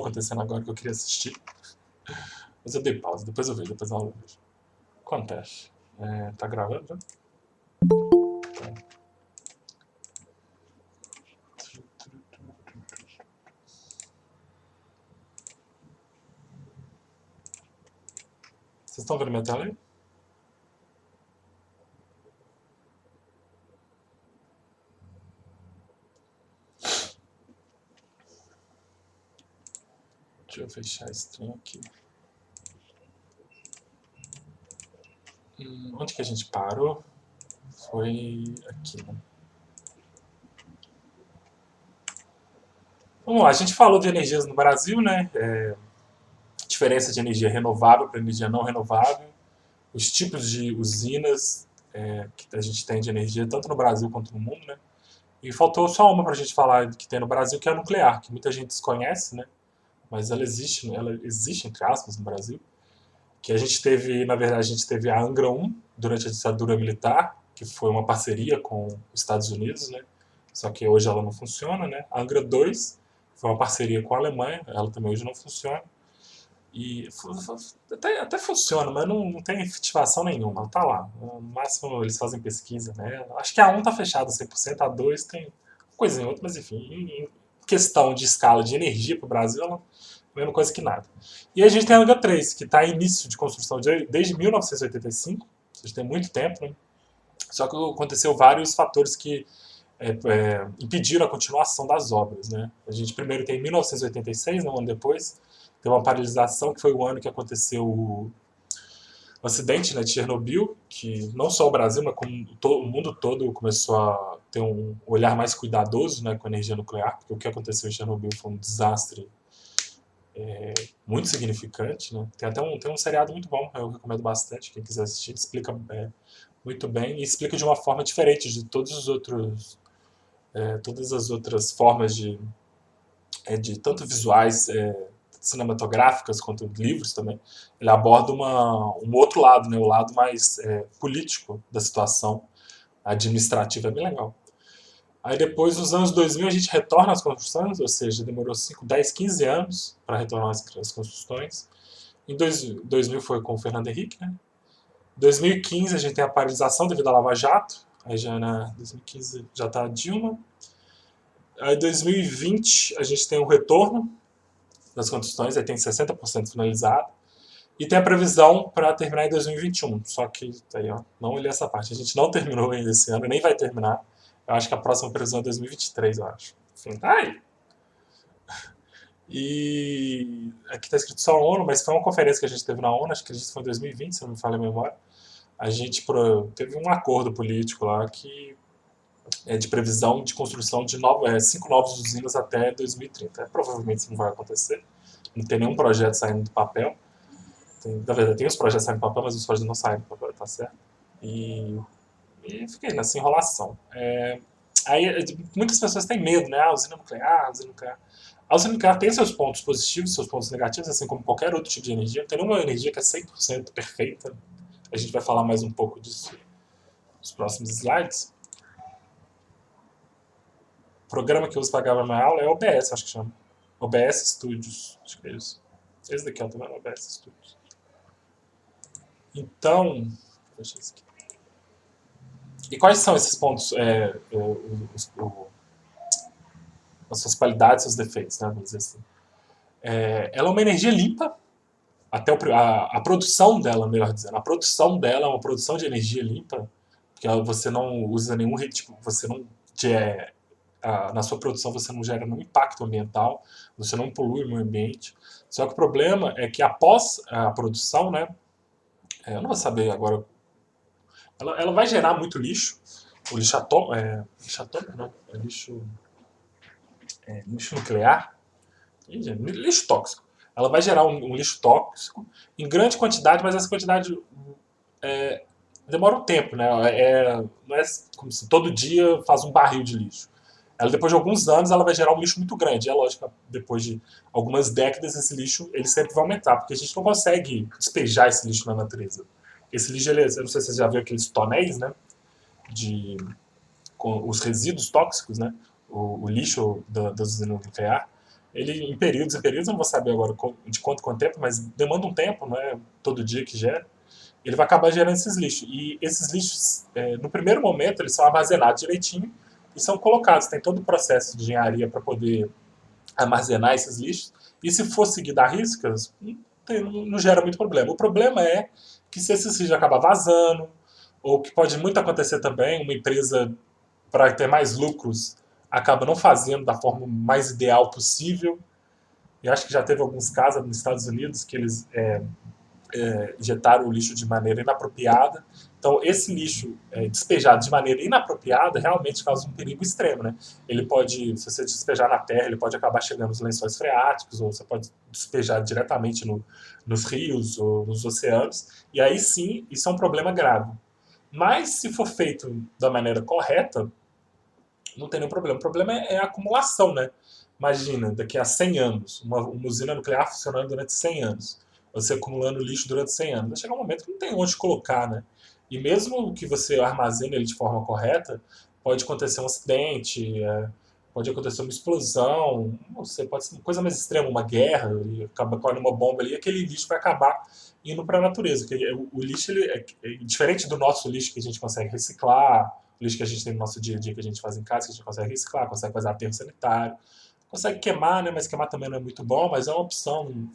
acontecendo agora que eu queria assistir. Mas eu dei pausa, depois eu vejo, depois eu vejo. Acontece. Tá gravando já? Tá. Vocês estão vendo minha tela aí? Deixa eu fechar a stream aqui. Onde que a gente parou? Foi aqui, né? Vamos lá, a gente falou de energias no Brasil, né? Diferença de energia renovável para energia não renovável, os tipos de usinas que a gente tem de energia, tanto no Brasil quanto no mundo, né? E faltou só uma para a gente falar que tem no Brasil, que é a nuclear, que muita gente desconhece, né? Mas ela existe, entre aspas, no Brasil. Que a gente teve, na verdade, a gente teve a Angra 1 durante a ditadura militar, que foi uma parceria com os Estados Unidos, né? Só que hoje ela não funciona, né? A Angra 2 foi uma parceria com a Alemanha, ela também hoje não funciona. E até funciona, mas não tem efetivação nenhuma, tá lá. No máximo eles fazem pesquisa, né? Acho que a 1 tá fechada 100%, a 2 tem coisa em outra, mas enfim, em questão de escala de energia para o Brasil, ela é a mesma coisa que nada. E a gente tem a Anga 3, que está em início de construção desde 1985, ou seja, tem muito tempo, né? Só que aconteceu vários fatores que impediram a continuação das obras, né? A gente primeiro tem 1986, né, um ano depois, tem uma paralisação que foi o ano que aconteceu o acidente, né, de Chernobyl, que não só o Brasil, mas como o mundo todo começou a ter um olhar mais cuidadoso, né, com a energia nuclear, porque o que aconteceu em Chernobyl foi um desastre muito significante, né? Tem um seriado muito bom, eu recomendo bastante, quem quiser assistir, explica muito bem e explica de uma forma diferente de todas as outras formas de tanto visuais, cinematográficas quanto livros também. Ele aborda um outro lado, né, o lado mais político da situação administrativa, é bem legal. Aí depois, nos anos 2000, a gente retorna às construções, ou seja, demorou 5, 10, 15 anos para retornar às construções. Em 2000 foi com o Fernando Henrique, né? Em 2015 a gente tem a paralisação devido à Lava Jato, aí já na 2015 já está a Dilma. Aí em 2020 a gente tem o retorno das construções, aí tem 60% finalizado. E tem a previsão para terminar em 2021. Só que, aí, ó, não olhei essa parte. A gente não terminou ainda esse ano, nem vai terminar. Eu acho que a próxima previsão é 2023, eu acho. Enfim, tá aí. E aqui está escrito só ONU, mas foi uma conferência que a gente teve na ONU, acho que a gente foi em 2020, se não me falha a memória. A gente teve um acordo político lá que é de previsão de construção de 5 novas usinas até 2030. Provavelmente isso não vai acontecer. Não tem nenhum projeto saindo do papel. Na verdade, tem os projetos saindo do papel, mas os projetos não saem do papel, tá certo? E fiquei nessa enrolação. Aí muitas pessoas têm medo, né? Ah, usina nuclear, usina nuclear. A usina nuclear tem seus pontos positivos, seus pontos negativos, assim como qualquer outro tipo de energia. Não tem nenhuma energia que é 100% perfeita. A gente vai falar mais um pouco disso nos próximos slides. O programa que eu uso para gravar minha aula é OBS, acho que chama. OBS Studios, acho que é isso. Esse daqui, ó, tá vendo? OBS Studios. Então, deixa eu ver aqui. E quais são esses pontos, as suas qualidades, seus defeitos, né? Vamos dizer assim. Ela é uma energia limpa, até a produção dela, melhor dizendo, a produção dela é uma produção de energia limpa, porque você não usa nenhum tipo, você não na sua produção você não gera nenhum impacto ambiental, você não polui o meio ambiente. Só que o problema é que após a produção, né, eu não vou saber agora, ela vai gerar muito lixo, o lixo atômico, lixo atômico não, lixo nuclear, lixo tóxico. Ela vai gerar um lixo tóxico em grande quantidade, mas essa quantidade demora um tempo, né? Não é como se todo dia faz um barril de lixo. Ela, depois de alguns anos, ela vai gerar um lixo muito grande. É lógico, depois de algumas décadas, esse lixo ele sempre vai aumentar, porque a gente não consegue despejar esse lixo na natureza. Esse lixo, eu não sei se você já viu aqueles tonéis, né? Com os resíduos tóxicos, né? O lixo da usina nuclear. Ele, em períodos e períodos, eu não vou saber agora de quanto tempo, mas demanda um tempo, não é todo dia que gera, ele vai acabar gerando esses lixos. E esses lixos, no primeiro momento, eles são armazenados direitinho e são colocados. Tem todo o processo de engenharia para poder armazenar esses lixos. E se for seguir da riscas, não gera muito problema. O problema é que se esses lixos acabar vazando, ou que pode muito acontecer também, uma empresa, para ter mais lucros, acaba não fazendo da forma mais ideal possível. E acho que já teve alguns casos nos Estados Unidos que eles injetaram o lixo de maneira inapropriada. Então, esse lixo despejado de maneira inapropriada realmente causa um perigo extremo, né? Ele pode, se você despejar na terra, ele pode acabar chegando nos lençóis freáticos, ou você pode despejar diretamente nos rios ou nos oceanos, e aí sim, isso é um problema grave. Mas, se for feito da maneira correta, não tem nenhum problema. O problema é a acumulação, né? Imagina, daqui a 100 anos, uma usina nuclear funcionando durante 100 anos, você acumulando lixo durante 100 anos. Vai chegar um momento que não tem onde colocar, né? E mesmo que você armazene ele de forma correta, pode acontecer um acidente, pode acontecer uma explosão, não sei, pode ser uma coisa mais extrema, uma guerra, e acaba com uma bomba ali, e aquele lixo vai acabar indo para a natureza. O lixo, ele é diferente do nosso lixo que a gente consegue reciclar, o lixo que a gente tem no nosso dia a dia, que a gente faz em casa, que a gente consegue reciclar, consegue fazer aterro sanitário, consegue queimar, né? Mas queimar também não é muito bom, mas é uma opção.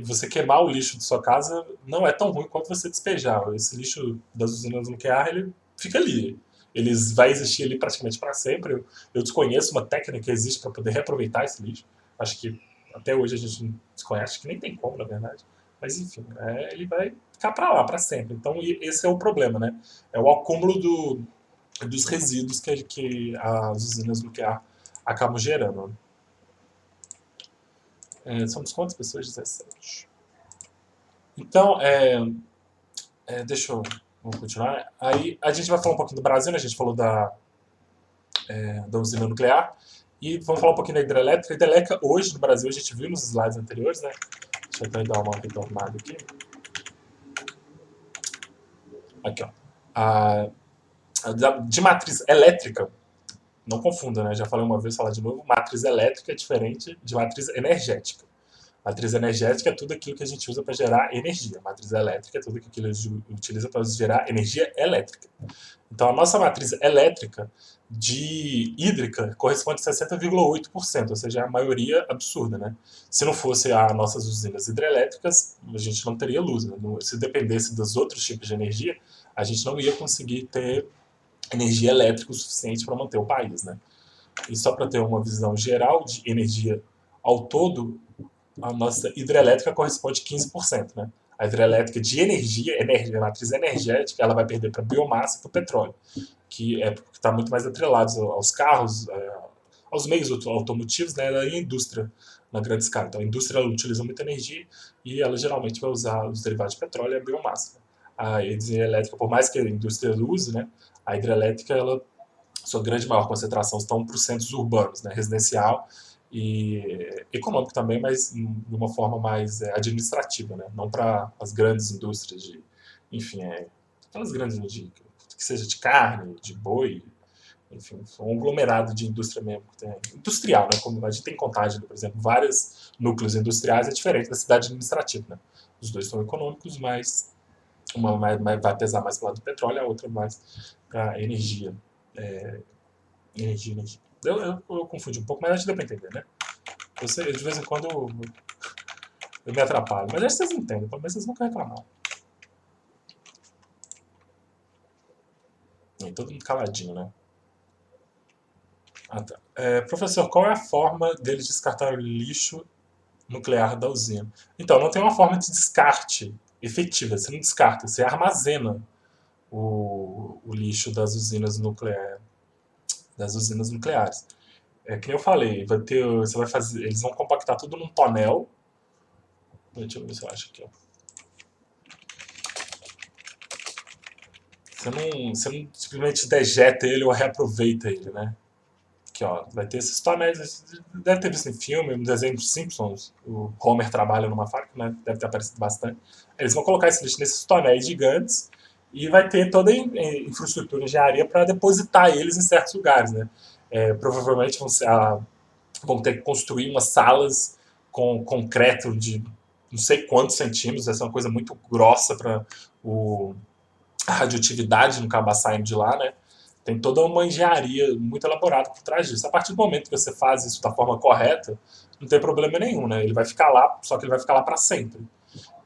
Você queimar o lixo de sua casa não é tão ruim quanto você despejar. Esse lixo das usinas nucleares, ele fica ali. Ele vai existir ali praticamente para sempre. Eu desconheço uma técnica que existe para poder reaproveitar esse lixo. Acho que até hoje a gente não desconhece, acho que nem tem como, na verdade. Mas enfim, ele vai ficar para lá, para sempre. Então esse é o problema, né? É o acúmulo dos resíduos que as usinas nucleares acabam gerando. Somos quantas pessoas? 17. Então, deixa eu vamos continuar. Aí a gente vai falar um pouquinho do Brasil, né? A gente falou da usina nuclear. E vamos falar um pouquinho da hidrelétrica. A hidrelétrica, hoje no Brasil, a gente viu nos slides anteriores, né? Deixa eu até dar uma retomada aqui. Aqui, ó. De matriz elétrica, não confunda, né? Já falei uma vez, falar de novo. Matriz elétrica é diferente de matriz energética. Matriz energética é tudo aquilo que a gente usa para gerar energia. Matriz elétrica é tudo aquilo que a gente utiliza para gerar energia elétrica. Então, a nossa matriz elétrica de hídrica corresponde a 60,8%, ou seja, é a maioria absurda, né? Se não fosse as nossas usinas hidrelétricas, a gente não teria luz, né? Se dependesse dos outros tipos de energia, a gente não ia conseguir ter energia elétrica o suficiente para manter o país, né? E só para ter uma visão geral de energia ao todo, a nossa hidrelétrica corresponde a 15%, né? A hidrelétrica de energia, matriz energética, ela vai perder para biomassa e para o petróleo, que está muito mais atrelado aos carros, aos meios automotivos, né, e à indústria na grande escala. Então, a indústria ela utiliza muita energia e ela geralmente vai usar os derivados de petróleo e a biomassa. A energia elétrica, por mais que a indústria use, né, a hidrelétrica, sua grande maior concentração estão para os centros urbanos, né, residencial e econômico também, mas de uma forma mais administrativa, né, não para as grandes indústrias enfim, aquelas grandes que seja de carne, de boi, enfim, um aglomerado de indústria mesmo, industrial, né, como a gente tem Contagem, por exemplo, vários núcleos industriais, é diferente da cidade administrativa, né, os dois são econômicos, mas uma vai pesar mais para o lado do petróleo, a outra mais para energia. Energia. Eu confundi um pouco, mas acho que deu para entender, né? De vez em quando eu me atrapalho. Mas acho que vocês entendem, pelo menos vocês nunca reclamaram. E todo mundo caladinho, né? Ah, tá. Professor, qual é a forma deles descartar o lixo nuclear da usina? Então, não tem uma forma de descarte efetiva. Você não descarta, você armazena o lixo das usinas nucleares. Que nem eu falei, você vai fazer, eles vão compactar tudo num tonel. Deixa eu ver se eu acho aqui, ó. Você não simplesmente dejeta ele ou reaproveita ele, né? Aqui, ó, vai ter esses tonéis. Deve ter visto em filme, no desenho dos Simpsons. O Homer trabalha numa fábrica, né? Deve ter aparecido bastante. Eles vão colocar esse lixo nesses tonéis gigantes e vai ter toda a infraestrutura de engenharia para depositar eles em certos lugares, né? Provavelmente vão ter que construir umas salas com concreto de não sei quantos centímetros, essa é uma coisa muito grossa para a radioatividade não acabar saindo de lá, né? Tem toda uma engenharia muito elaborada por trás disso. A partir do momento que você faz isso da forma correta, não tem problema nenhum, né? Ele vai ficar lá, só que ele vai ficar lá para sempre.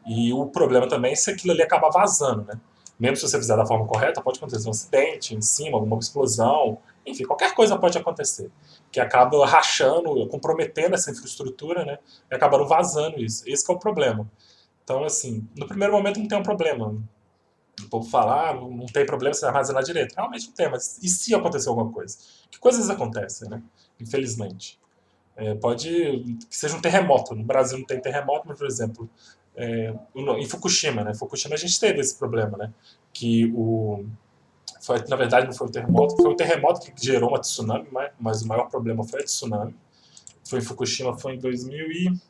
E o problema também é se aquilo ali acaba vazando, né? Mesmo se você fizer da forma correta, pode acontecer um acidente em cima, alguma explosão, enfim, qualquer coisa pode acontecer. Que acaba rachando, comprometendo essa infraestrutura, né? E acabando vazando isso. Esse que é o problema. Então, assim, no primeiro momento não tem um problema. O povo fala, não tem problema você armazenar direito. Realmente não tem, mas e se acontecer alguma coisa? Que coisas acontecem, né? Infelizmente. Pode que seja um terremoto. No Brasil não tem terremoto, mas, por exemplo, em Fukushima, né? Fukushima a gente teve esse problema, né? Que na verdade não foi um terremoto, foi um terremoto que gerou uma tsunami, mas o maior problema foi a tsunami. Foi em Fukushima, foi em 2000 e...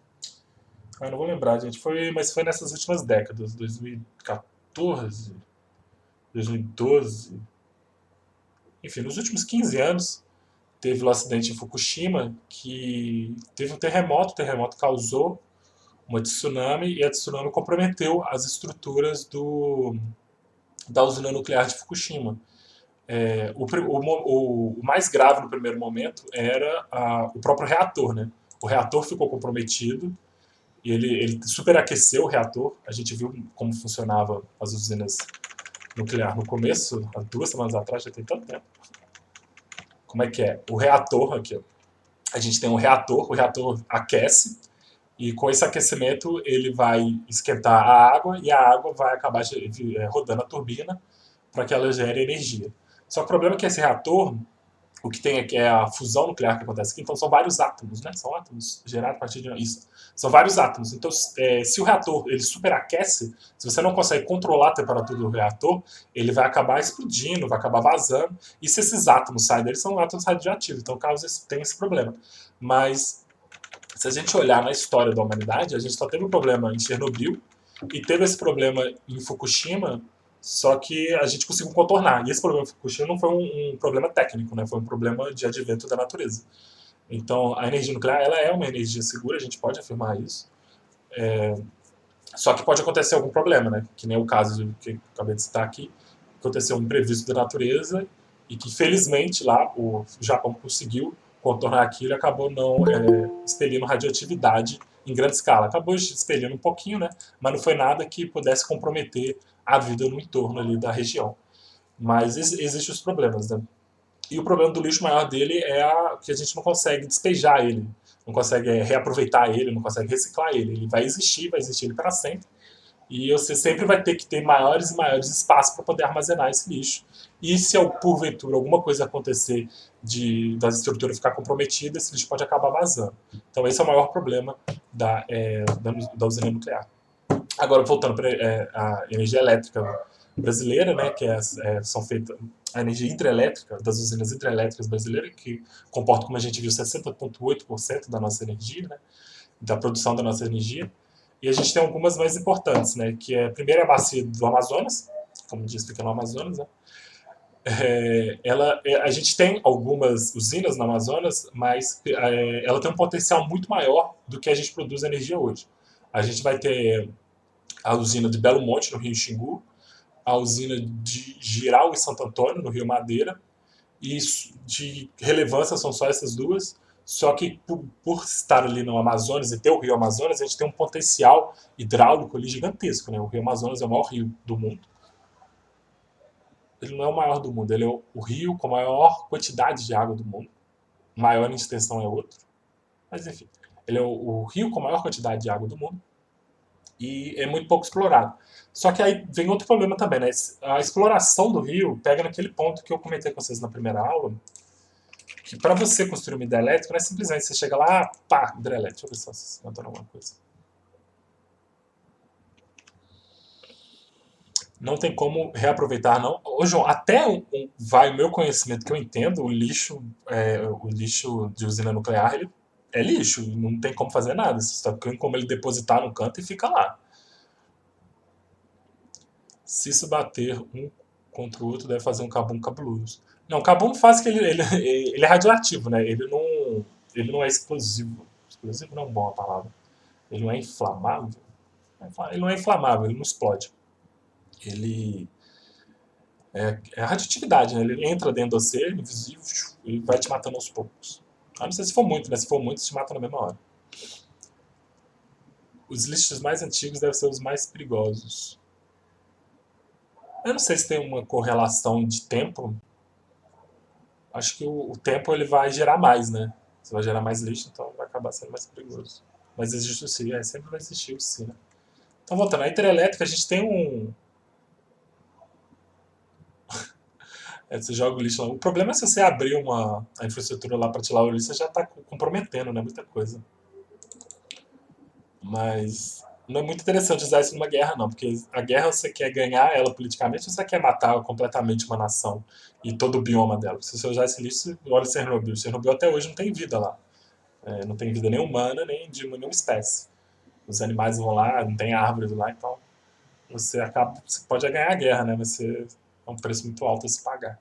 Ah, não vou lembrar, gente. Mas foi nessas últimas décadas, 2014, 2012. Enfim, nos últimos 15 anos, teve o acidente em Fukushima, que teve um terremoto, o terremoto causou uma tsunami, e a tsunami comprometeu as estruturas da usina nuclear de Fukushima. O mais grave no primeiro momento era o próprio reator, né? O reator ficou comprometido e ele superaqueceu o reator. A gente viu como funcionava as usinas nucleares no começo, há 2 semanas atrás, já tem tanto tempo. Como é que é? O reator, aqui, ó. A gente tem um reator, o reator aquece, e com esse aquecimento ele vai esquentar a água e a água vai acabar rodando a turbina para que ela gere energia. Só que o problema é que esse reator, o que tem aqui é a fusão nuclear que acontece aqui, então são vários átomos, né? São átomos gerados a partir de isso. São vários átomos. Então, se o reator ele superaquece, se você não consegue controlar a temperatura do reator, ele vai acabar explodindo, vai acabar vazando. E se esses átomos saem dele, são átomos radioativos. Então, tem esse problema. Mas se a gente olhar na história da humanidade, a gente só teve um problema em Chernobyl e teve esse problema em Fukushima, só que a gente conseguiu contornar. E esse problema em Fukushima não foi um problema técnico, né? Foi um problema de advento da natureza. Então, a energia nuclear ela é uma energia segura, a gente pode afirmar isso. Só que pode acontecer algum problema, né? Que nem o caso que eu acabei de citar aqui. Aconteceu um imprevisto da natureza e que, felizmente, lá o Japão conseguiu contornar aquilo e acabou não expelindo radioatividade em grande escala. Acabou expelindo um pouquinho, né? Mas não foi nada que pudesse comprometer a vida no entorno ali da região. Mas existem os problemas, né? E o problema do lixo maior dele é que a gente não consegue despejar ele, não consegue reaproveitar ele, não consegue reciclar ele. Ele vai existir ele para sempre. E você sempre vai ter que ter maiores e maiores espaços para poder armazenar esse lixo. E se porventura alguma coisa acontecer das estruturas ficar comprometida, esse lixo pode acabar vazando. Então esse é o maior problema da usina nuclear. Agora, voltando para a energia elétrica brasileira, né, que são feitas a energia hidrelétrica, das usinas hidrelétricas brasileiras, que comporta, como a gente viu, 60,8% da nossa energia, né, da produção da nossa energia. E a gente tem algumas mais importantes, né, que é, primeiro, a bacia do Amazonas, como diz, fica no Amazonas, né. A gente tem algumas usinas no Amazonas, mas ela tem um potencial muito maior do que a gente produz energia hoje. A gente vai ter a usina de Belo Monte, no Rio Xingu, a usina de Giral e Santo Antônio, no Rio Madeira, e de relevância são só essas duas, só que por estar ali no Amazonas e ter o Rio Amazonas, a gente tem um potencial hidráulico ali gigantesco, né? O Rio Amazonas é o maior rio do mundo. Ele não é o maior do mundo, ele é o rio com a maior quantidade de água do mundo. Maior em extensão é outro, mas enfim. Ele é o rio com a maior quantidade de água do mundo e é muito pouco explorado. Só que aí vem outro problema também, né? A exploração do rio pega naquele ponto que eu comentei com vocês na primeira aula, que para você construir uma hidrelétrica não é simplesmente você chega lá, pá, hidrelétrica. Deixa eu ver se vocês notaram alguma coisa. Não tem como reaproveitar, não. Ô, João, até vai o meu conhecimento que eu entendo, o lixo de usina nuclear, ele é lixo, não tem como fazer nada. Você só tem como ele depositar no canto e fica lá. Se isso bater um contra o outro, deve fazer um cabum cabuloso. Não, cabum faz que ele é radioativo, né? Ele não. ele não é explosivo. Explosivo não é uma boa palavra. Ele não é inflamável. Ele não é inflamável, ele não explode. Ele é a radioatividade, né? Ele entra dentro de você, invisível, e vai te matando aos poucos. A não ser se for muito, né? Se for muito, te mata na mesma hora. Os lixos mais antigos devem ser os mais perigosos. Eu não sei se tem uma correlação de tempo. Acho que o tempo ele vai gerar mais, né? Você vai gerar mais lixo, então vai acabar sendo mais perigoso. Mas existe o sim, sempre vai existir o sim, né? Então, voltando, a hidrelétrica, a gente tem um. Você joga o lixo lá. O problema é se você abrir a infraestrutura lá para tirar o lixo, você já está comprometendo, né? Muita coisa. Mas não é muito interessante usar isso numa guerra, não, porque a guerra você quer ganhar ela politicamente ou você quer matar completamente uma nação e todo o bioma dela? Se você usar esse lixo, olha Chernobyl. Chernobyl até hoje não tem vida lá. Não tem vida nem humana, nem de nenhuma espécie. Os animais vão lá, não tem árvores lá, então você pode ganhar a guerra, né? Mas é um preço muito alto a se pagar.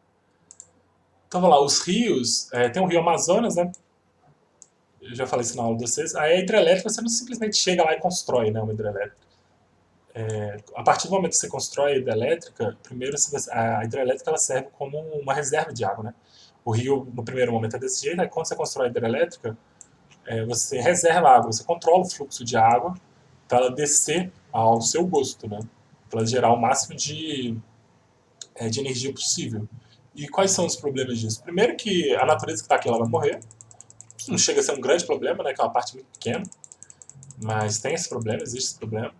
Então vamos lá, os rios, tem o rio Amazonas, né? Eu já falei isso na aula de vocês. Aí a hidrelétrica você não simplesmente chega lá e constrói, né, uma hidrelétrica. A partir do momento que você constrói a hidrelétrica, primeiro a hidrelétrica ela serve como uma reserva de água, né? O rio no primeiro momento é desse jeito, aí quando você constrói a hidrelétrica, você reserva a água, você controla o fluxo de água para ela descer ao seu gosto, né? Para ela gerar o máximo de energia possível. E quais são os problemas disso? Primeiro que a natureza que está aqui ela vai morrer. Não chega a ser um grande problema, né? Que é uma parte muito pequena, mas tem esse problema, existe esse problema.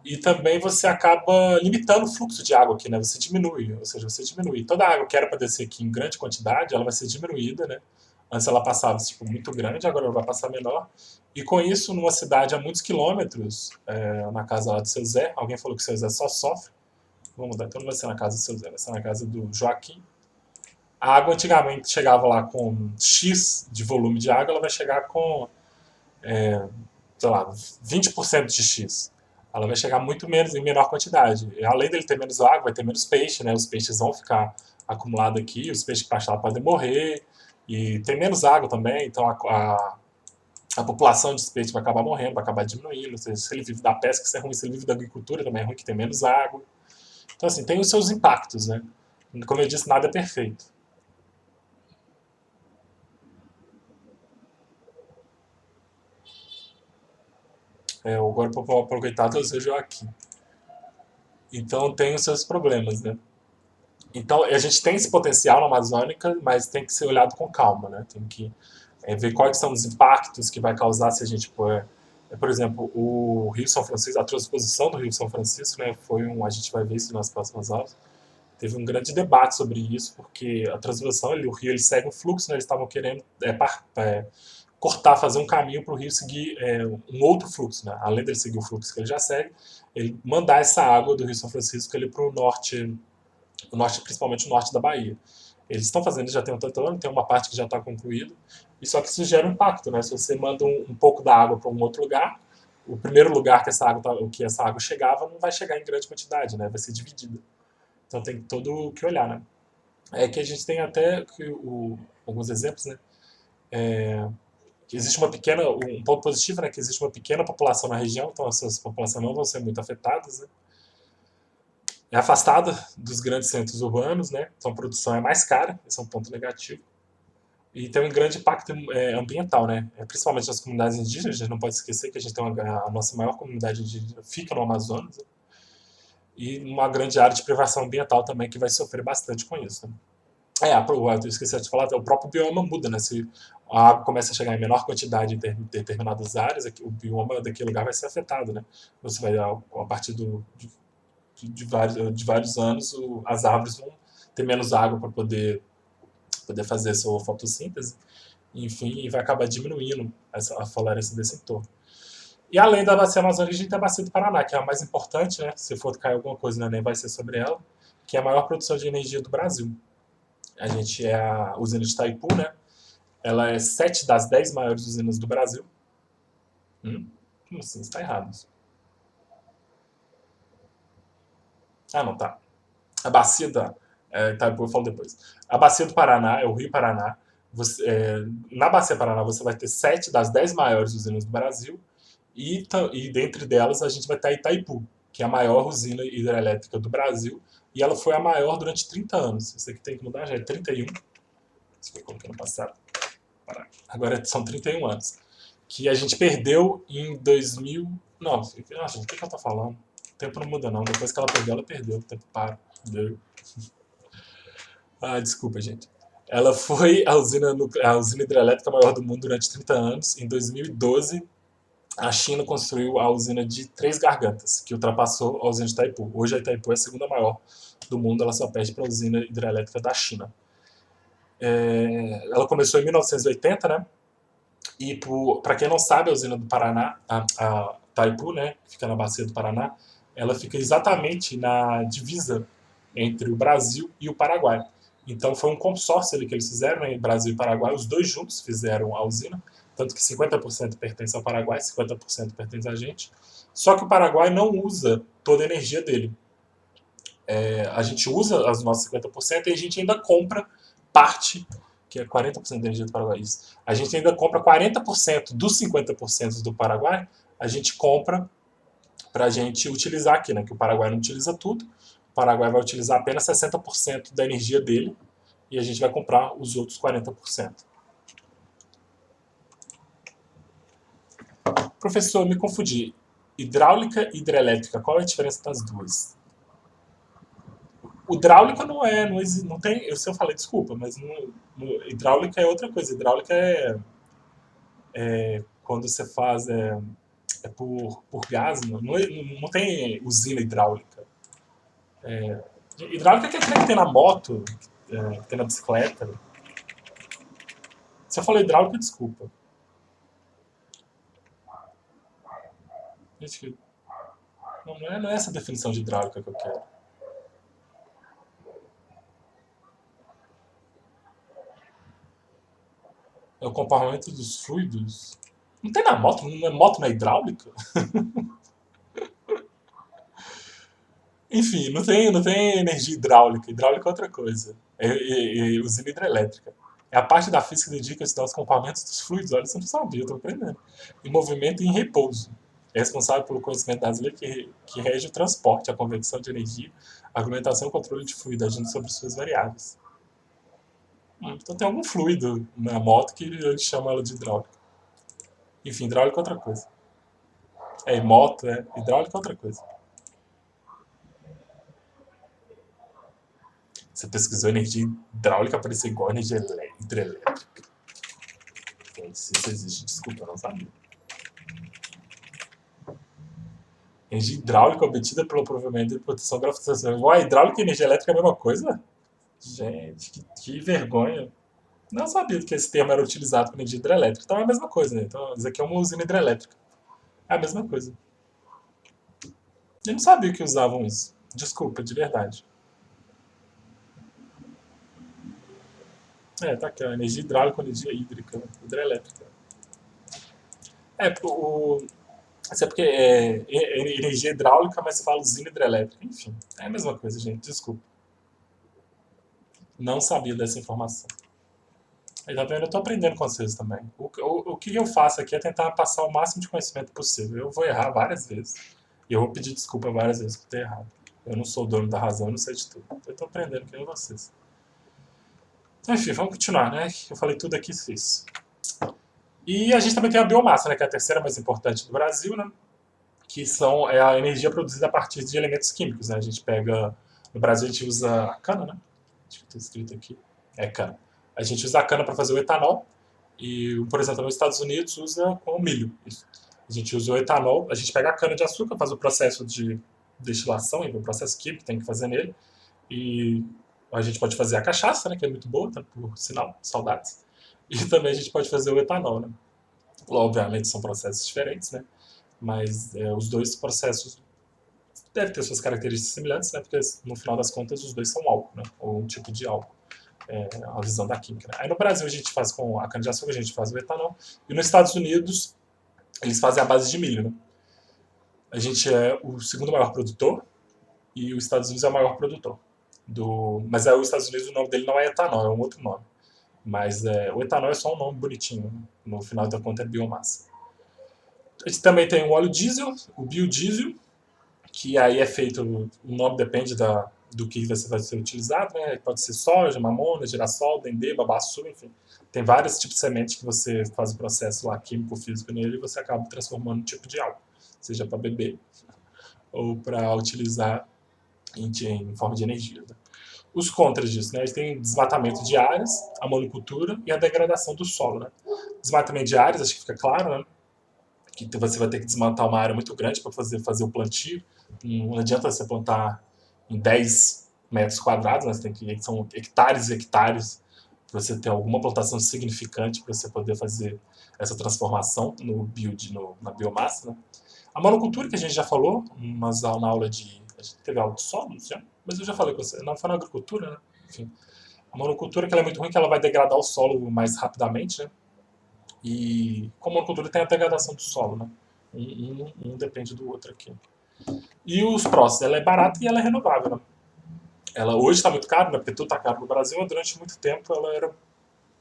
E também você acaba limitando o fluxo de água aqui, né? Você diminui, ou seja, você diminui. Toda a água que era para descer aqui em grande quantidade, ela vai ser diminuída, né? Antes ela passava tipo, muito grande, agora ela vai passar menor. E com isso, numa cidade a muitos quilômetros, na casa lá do seu Zé, alguém falou que o seu Zé só sofre. Vamos mudar, então não vai ser na casa do seu Zé, vai ser na casa do Joaquim. A água antigamente chegava lá com X de volume de água, ela vai chegar com, sei lá, 20% de X. Ela vai chegar muito menos, em menor quantidade. E além dele ter menos água, vai ter menos peixe, né? Os peixes vão ficar acumulados aqui, os peixes que pastam lá podem morrer. E tem menos água também, então a população de peixe vai acabar morrendo, vai acabar diminuindo. Ou seja, se ele vive da pesca, isso é ruim. Se ele vive da agricultura, também é ruim, que tem menos água. Então, assim, tem os seus impactos, né? Como eu disse, nada é perfeito. Agora, para aproveitar, eu seja aqui. Então, tem os seus problemas, né? Então, a gente tem esse potencial na Amazônica, mas tem que ser olhado com calma, né? Tem que ver quais são os impactos que vai causar se a gente pôr. Por exemplo, o Rio São Francisco, a transposição do Rio São Francisco, né, a gente vai ver isso nas próximas aulas, teve um grande debate sobre isso, porque a transposição, o rio ele segue um fluxo, né, eles estavam querendo cortar, fazer um caminho para o rio seguir um outro fluxo, né, além dele seguir o fluxo que ele já segue, ele mandar essa água do Rio São Francisco para o norte, principalmente o norte da Bahia. Eles estão fazendo, já tem um tanto, tem uma parte que já está concluída, e só que isso gera um impacto, né? Se você manda um pouco da água para um outro lugar, o primeiro lugar que essa água chegava não vai chegar em grande quantidade, né? Vai ser dividida. Então tem todo que olhar, né? É que a gente tem até alguns exemplos, né? Que existe um ponto positivo, né? Que existe uma pequena população na região, então essas populações não vão ser muito afetadas, né? É afastada dos grandes centros urbanos, né? Então a produção é mais cara, esse é um ponto negativo. E tem um grande impacto ambiental, né? Principalmente nas comunidades indígenas, a gente não pode esquecer que a gente tem a nossa maior comunidade indígena fica no Amazonas, né? E uma grande área de privação ambiental também que vai sofrer bastante com isso. Né? Eu esqueci de falar, o próprio bioma muda, né? Se a água começa a chegar em menor quantidade em determinadas áreas, o bioma daquele lugar vai ser afetado, né? Você vai, a partir de vários anos, as árvores vão ter menos água para poder fazer a sua fotossíntese, enfim, e vai acabar diminuindo a florescência desse entorno. E além da bacia amazônica, a gente tem a bacia do Paraná, que é a mais importante, né? Se for cair alguma coisa no Enem, vai ser sobre ela, que é a maior produção de energia do Brasil. A gente é a usina de Itaipu, né? Ela é 7 das 10 maiores usinas do Brasil. Como assim? Está errado. Ah, não, tá. A bacia da Itaipu eu falo depois. A bacia do Paraná é o Rio Paraná. Na Bacia Paraná você vai ter 7 das 10 maiores usinas do Brasil e dentre delas a gente vai ter a Itaipu, que é a maior usina hidrelétrica do Brasil e ela foi a maior durante 30 anos. Isso aqui tem que mudar, já é 31. Isso que eu coloquei no passado. Agora são 31 anos. Que a gente perdeu em 2000. Não, gente, o que eu tô falando? O tempo não muda, não. Depois que ela perdeu. O tempo para. Deu. Ah, desculpa, gente. Ela foi a usina hidrelétrica maior do mundo durante 30 anos. Em 2012, a China construiu a usina de Três Gargantas, que ultrapassou a usina de Itaipu. Hoje a Itaipu é a segunda maior do mundo, ela só perde para a usina hidrelétrica da China. Ela começou em 1980, né? E para quem não sabe, a usina do Paraná, a Itaipu, né, que fica na bacia do Paraná, ela fica exatamente na divisa entre o Brasil e o Paraguai. Então foi um consórcio ali que eles fizeram, né, Brasil e Paraguai, os dois juntos fizeram a usina, tanto que 50% pertence ao Paraguai, 50% pertence a gente. Só que o Paraguai não usa toda a energia dele. A gente usa as nossas 50% e a gente ainda compra parte, que é 40% da energia do Paraguai. Isso. A gente ainda compra 40% dos 50% do Paraguai, a gente compra para a gente utilizar aqui, né? Que o Paraguai não utiliza tudo. O Paraguai vai utilizar apenas 60% da energia dele e a gente vai comprar os outros 40%. Professor, me confundi. Hidráulica e hidrelétrica, qual é a diferença das duas? O hidráulica não tem. Se eu falei, desculpa, mas hidráulica é outra coisa. Hidráulica é quando você faz por gás, não tem usina hidráulica. Hidráulica é aquele que tem na moto, que tem na bicicleta. Se eu falei hidráulica, desculpa. Gente, não é essa a definição de hidráulica que eu quero. É o comportamento dos fluidos. Não tem na moto, moto na hidráulica? Enfim, não tem energia hidráulica. Hidráulica é outra coisa. Usina hidrelétrica. É a parte da física que dedica a estudar os comportamentos dos fluidos. Olha, você não sabia, eu estou aprendendo. Em movimento e em repouso. É responsável pelo conhecimento das leis que rege o transporte, a convecção de energia, a argumentação e o controle de fluido, agindo sobre suas variáveis. Então tem algum fluido na moto que a gente chama ela de hidráulica. Enfim, hidráulica é outra coisa. Moto, hidráulica é outra coisa. Você pesquisou energia hidráulica, apareceu igual energia hidrelétrica. Gente, se isso existe, desculpa, eu não sabia. Energia hidráulica obtida pelo provimento de proteção gravitacional. Uai, hidráulica e energia elétrica é a mesma coisa? Gente, que vergonha. Não sabia que esse termo era utilizado para energia hidrelétrica. Então é a mesma coisa, né? Então isso aqui é uma usina hidrelétrica. É a mesma coisa. Eu não sabia que usavam isso. Desculpa, de verdade. Tá aqui, ó, energia hidráulica, energia hídrica, hidrelétrica. É, o, isso é porque é energia hidráulica, mas você fala usina hidrelétrica. Enfim, é a mesma coisa, gente. Desculpa. Não sabia dessa informação. Aí, tá vendo? Eu tô aprendendo com vocês também. O que eu faço aqui é tentar passar o máximo de conhecimento possível. Eu vou errar várias vezes. E eu vou pedir desculpa várias vezes por ter errado. Eu não sou o dono da razão, eu não sei de tudo. Eu tô aprendendo com vocês. Então, enfim, vamos continuar, né? Eu falei tudo aqui, fiz. E a gente também tem a biomassa, né? Que é a terceira mais importante do Brasil, né? Que é a energia produzida a partir de elementos químicos, né? A gente pega... No Brasil a gente usa a cana, né? Acho que está escrito aqui. É cana. A gente usa a cana para fazer o etanol. E, por exemplo, nos Estados Unidos usa com o milho. Isso. A gente usa o etanol, a gente pega a cana de açúcar, faz o processo de destilação, o processo químico que tem que fazer nele. E a gente pode fazer a cachaça, né? Que é muito boa, tá? Por sinal, saudades. E também a gente pode fazer o etanol, né? Obviamente são processos diferentes, né? Mas os dois processos devem ter suas características semelhantes, né? Porque no final das contas os dois são álcool, né? Ou um tipo de álcool. A visão da química. Né? Aí no Brasil a gente faz com a cana-de-açúcar, a gente faz o etanol. E nos Estados Unidos eles fazem a base de milho, né? A gente é o segundo maior produtor e os Estados Unidos é o maior produtor. Mas os Estados Unidos o nome dele não é etanol, é um outro nome. Mas o etanol é só um nome bonitinho, né? No final da conta é biomassa. A gente também tem o óleo diesel, o biodiesel, que aí é feito, o nome depende do que você vai ser utilizado, né? Pode ser soja, mamona, girassol, dendê, babaçu, enfim. Tem vários tipos de sementes que você faz o processo lá químico, físico nele e você acaba transformando em um tipo de álcool, seja para beber ou para utilizar em forma de energia. Né? Os contras disso, né? Tem desmatamento de áreas, a monocultura e a degradação do solo, né? Desmatamento de áreas, acho que fica claro, né? Que você vai ter que desmatar uma área muito grande para fazer o plantio. Não adianta você plantar em 10 metros quadrados, né? Você tem que, são hectares e hectares para você ter alguma plantação significante para você poder fazer essa transformação no na biomassa. Né? A monocultura, que a gente já falou, mas na aula de. A gente teve aula de solo, não sei, mas eu já falei com você. Não, foi na agricultura, né? Enfim. A monocultura que ela é muito ruim, que ela vai degradar o solo mais rapidamente, né? E como a monocultura tem a degradação do solo, né? Um depende do outro aqui. E os prós, ela é barata e ela é renovável, né? Ela hoje está muito cara, né? Porque tudo está caro no Brasil, mas durante muito tempo ela era.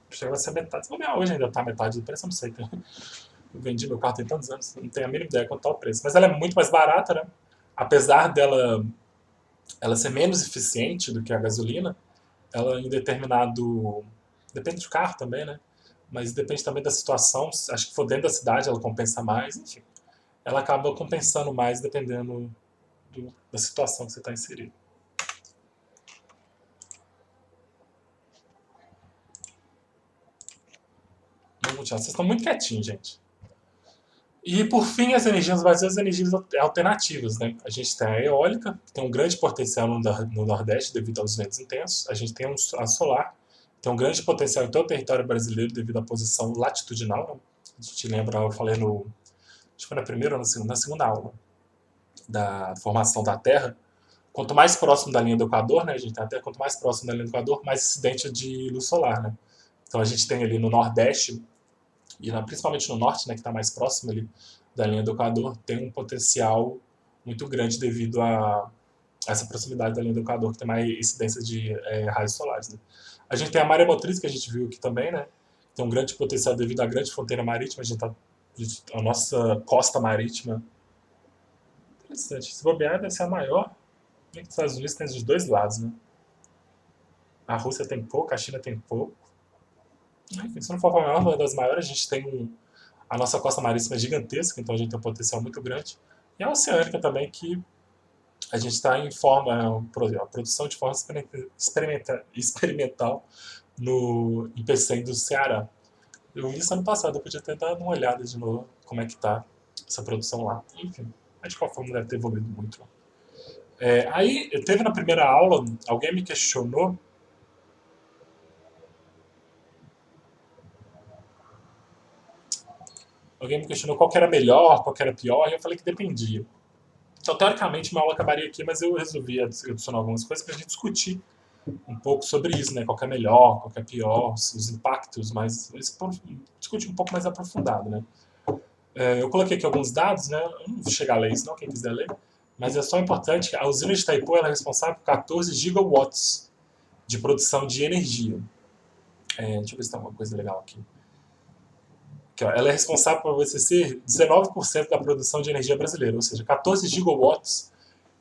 Chegava a ser metade. Hoje ainda está metade do preço, eu não sei. Eu vendi meu carro tem tantos anos, não tenho a mínima ideia quanto está o preço. Mas ela é muito mais barata, né? Apesar dela ela ser menos eficiente do que a gasolina, ela em determinado. Depende do carro também, né? Mas depende também da situação. Acho que for dentro da cidade ela compensa mais, enfim. Ela acaba compensando mais dependendo da situação que você está inserido. Vamos continuar. Vocês estão muito quietinhos, gente. E por fim, as energias baseadas, as energias alternativas, né? A gente tem a eólica, que tem um grande potencial no Nordeste devido aos ventos intensos. A gente tem a solar, que tem um grande potencial em todo o território brasileiro devido à posição latitudinal. Né? A gente lembra, eu falei acho que foi na primeira ou na segunda aula da formação da Terra. Quanto mais próximo da linha do Equador, né? A gente tem até quanto mais próximo da linha do Equador, mais incidente de luz solar, né? Então a gente tem ali no Nordeste e principalmente no norte, né, que está mais próximo ali da linha do Equador, tem um potencial muito grande devido a essa proximidade da linha do Equador, que tem mais incidência de raios solares. Né? A gente tem a maremotriz, que a gente viu aqui também, né? Tem um grande potencial devido à grande fronteira marítima. A nossa costa marítima. Interessante. Se bobear, deve ser a maior. Os Estados Unidos tem dos dois lados, né? A Rússia tem pouco, a China tem pouco. Enfim, se não for a maior, uma das maiores, a gente tem a nossa costa marítima é gigantesca, então a gente tem um potencial muito grande. E a oceânica também, que a gente está em forma, a produção de forma experimental em Pecém do Ceará. Eu vi isso ano passado, eu podia ter dado uma olhada de novo como é que está essa produção lá. Enfim, mas de qualquer forma deve ter evoluído muito. Aí, teve na primeira aula, alguém me questionou. Alguém me questionou qual que era melhor, qual que era pior, e eu falei que dependia. Então, teoricamente, minha aula acabaria aqui, mas eu resolvi adicionar algumas coisas para a gente discutir um pouco sobre isso, né? Qual que é melhor, qual que é pior, os impactos, mas discutir um pouco mais aprofundado, né? Eu coloquei aqui alguns dados, né? Eu não vou chegar a ler isso, não, quem quiser ler. Mas é só importante que a usina de Itaipu ela é responsável por 14 gigawatts de produção de energia. Deixa eu ver se tem alguma coisa legal aqui. Ela é responsável por você ser 19% da produção de energia brasileira, ou seja, 14 gigawatts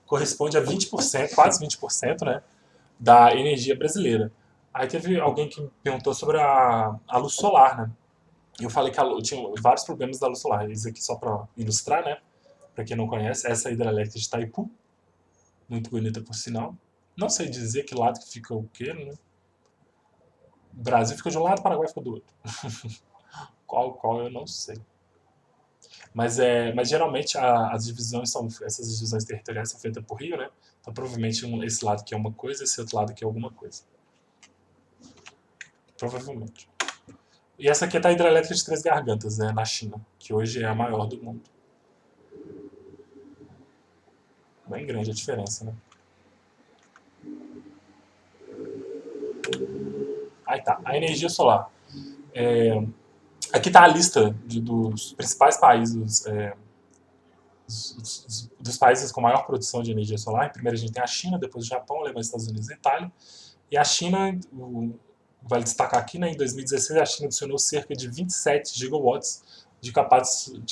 corresponde a 20%, quase 20%, né, da energia brasileira. Aí teve alguém que me perguntou sobre a luz solar, né? E eu falei que tinha vários problemas da luz solar. Isso aqui só para ilustrar, né? Para quem não conhece, essa é a hidrelétrica de Itaipu, muito bonita por sinal. Não sei dizer que lado que fica o quê, né? O Brasil fica de um lado, o Paraguai fica do outro. Qual eu não sei. Mas geralmente essas divisões territoriais são feitas por rio, né? Então provavelmente esse lado aqui é uma coisa, esse outro lado aqui é alguma coisa. Provavelmente. E essa aqui é a hidrelétrica de Três Gargantas, né, na China, que hoje é a maior do mundo. Bem grande a diferença, né? Aí tá, a energia solar. Aqui tá a lista dos principais países, dos países com maior produção de energia solar. Primeiro a gente tem a China, depois o Japão, Alemanha, Estados Unidos e Itália. E a China, vale destacar aqui, né, em 2016 a China adicionou cerca de 27 gigawatts de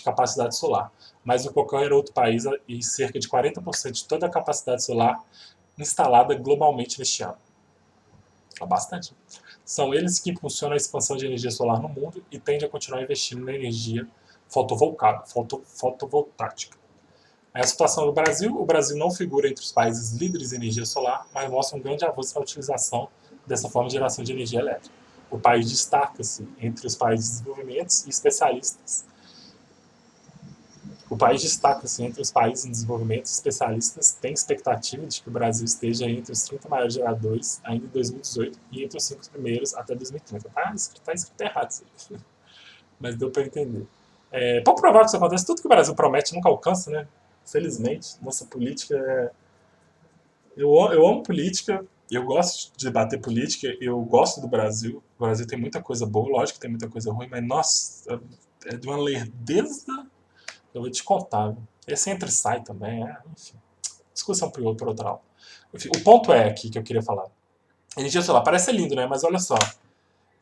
capacidade solar, mais do que qualquer outro país e cerca de 40% de toda a capacidade solar instalada globalmente neste ano. É bastante. São eles que impulsionam a expansão de energia solar no mundo e tendem a continuar investindo na energia fotovoltaica. A situação do Brasil: o Brasil não figura entre os países líderes em energia solar, mas mostra um grande avanço na utilização dessa forma de geração de energia elétrica. O país destaca-se entre os países desenvolvimentos e especialistas. O país destaca-se entre os países em desenvolvimento e especialistas têm expectativa de que o Brasil esteja entre os 30 maiores geradores ainda em 2018 e entre os 5 primeiros até 2030. Tá escrito errado isso aí, mas deu para entender. É pouco provável que isso aconteça. Tudo que o Brasil promete nunca alcança, né? Felizmente, nossa política é... eu amo política, eu gosto de debater política, eu gosto do Brasil. O Brasil tem muita coisa boa, lógico que tem muita coisa ruim, mas nossa, é de uma lerdeza. Eu vou te contar. Esse entra e sai também, enfim. Discussão por outra aula. Enfim, o ponto é aqui que eu queria falar. Energia solar parece ser lindo, né? Mas olha só.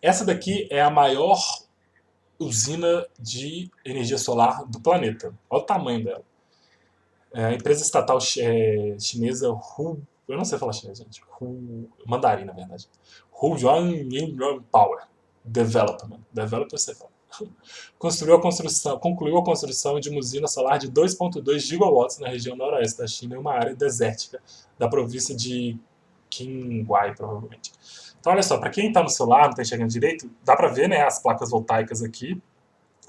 Essa daqui é a maior usina de energia solar do planeta. Olha o tamanho dela. É a empresa estatal chinesa Hu... Eu não sei falar chinês, gente. Mandarim, na verdade. Hujiang Yingyuan Power Development. Developer você fala. Concluiu a construção de uma usina solar de 2,2 gigawatts na região noroeste da China, em uma área desértica da província de Qinghai, provavelmente. Então, olha só, para quem está no celular, não está enxergando direito, dá para ver, né, as placas voltaicas aqui.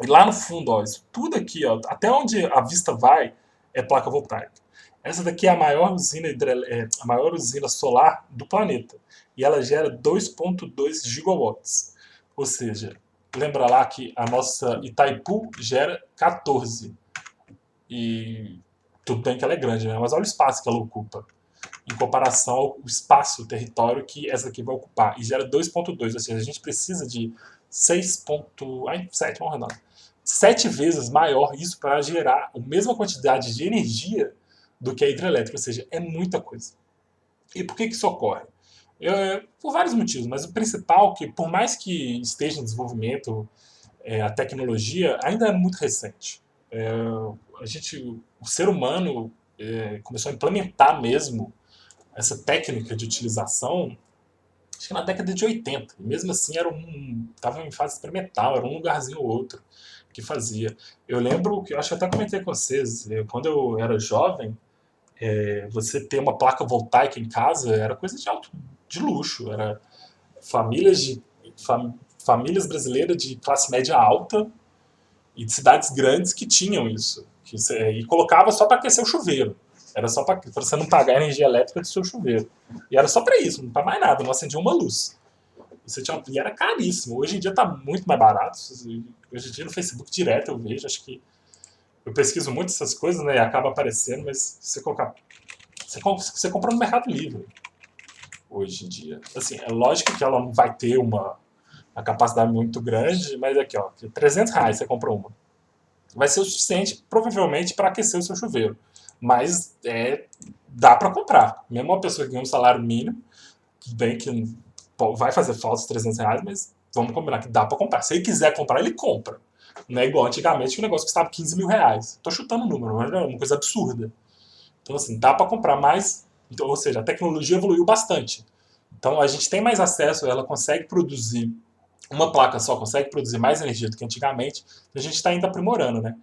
E lá no fundo, ó, isso tudo aqui, ó, até onde a vista vai, é placa voltaica. Essa daqui é a maior usina solar do planeta. E ela gera 2,2 gigawatts. Ou seja, lembra lá que a nossa Itaipu gera 14. E tudo bem que ela é grande, né? Mas olha o espaço que ela ocupa. Em comparação ao espaço, o território que essa aqui vai ocupar. E gera 2,2. Ou seja, a gente precisa de 6,7, vamos arredondar. 7 vezes maior isso para gerar a mesma quantidade de energia do que a hidrelétrica. Ou seja, é muita coisa. E por que isso ocorre? Por vários motivos, mas o principal é que, por mais que esteja em desenvolvimento a tecnologia, ainda é muito recente. É, o ser humano começou a implementar mesmo essa técnica de utilização, acho que na década de 80. E mesmo assim estava em fase experimental, era um lugarzinho ou outro que fazia. Eu lembro que eu acho que até comentei com vocês, quando eu era jovem, você ter uma placa voltaica em casa era coisa de luxo, era famílias de famílias brasileiras de classe média alta e de cidades grandes que tinham isso. E colocava só para aquecer o chuveiro. Era só para você não pagar a energia elétrica do seu chuveiro. E era só para isso, não para mais nada, não acendia uma luz. E era caríssimo. Hoje em dia está muito mais barato. Hoje em dia no Facebook direto eu vejo, acho que eu pesquiso muito essas coisas, né, e acaba aparecendo, mas você compra no Mercado Livre hoje em dia. Assim, é lógico que ela não vai ter uma capacidade muito grande, mas aqui, ó, R$ 300 você compra uma. Vai ser o suficiente, provavelmente, para aquecer o seu chuveiro. Mas dá para comprar. Mesmo uma pessoa que ganha um salário mínimo, tudo bem que vai fazer falta os R$ 300, mas vamos combinar que dá para comprar. Se ele quiser comprar, ele compra. Não é igual antigamente que o negócio custava R$ 15.000. Tô chutando o número, mas é uma coisa absurda. Então, assim, dá para comprar mais. Então, ou seja, a tecnologia evoluiu bastante. Então, a gente tem mais acesso, ela consegue produzir uma placa só consegue produzir mais energia do que antigamente, a gente está ainda aprimorando, né?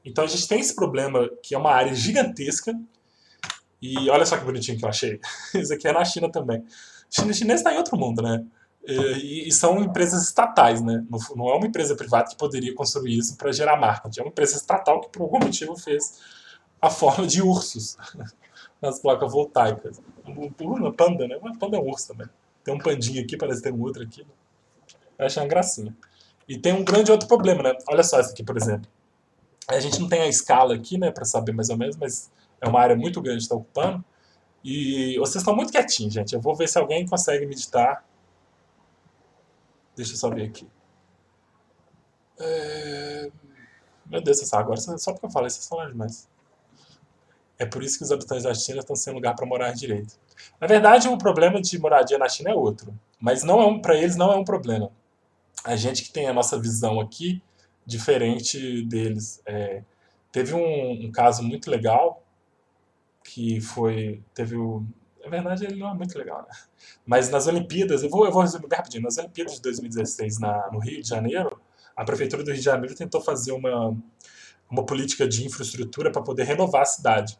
Então a gente tem esse problema que é uma área gigantesca e olha só que bonitinho que eu achei. Isso aqui é na China também. O chinês está em outro mundo, né? E são empresas estatais, né? Não é uma empresa privada que poderia construir isso para gerar marketing. É uma empresa estatal que por algum motivo fez a forma de ursos nas placas voltaicas. Uma panda, né? Uma panda é um urso também. Tem um pandinho aqui, parece que tem um outro aqui. Eu achei uma gracinha. E tem um grande outro problema, né? Olha só essa aqui, por exemplo. A gente não tem a escala aqui, né, para saber mais ou menos, mas é uma área muito grande que está ocupando. E vocês estão muito quietinhos, gente. Eu vou ver se alguém consegue meditar. Deixa eu só ver aqui. Meu Deus, agora só porque eu falei, vocês falaram demais. É por isso que os habitantes da China estão sem lugar para morar direito. Na verdade, o problema de moradia na China é outro. Mas não é para eles não é um problema. A gente que tem a nossa visão aqui, diferente deles. Teve um caso muito legal que foi. Teve o. Na verdade, ele não é muito legal, né? Mas nas Olimpíadas, eu vou resumir bem rapidinho. Nas Olimpíadas de 2016 no Rio de Janeiro, a Prefeitura do Rio de Janeiro tentou fazer uma política de infraestrutura para poder renovar a cidade.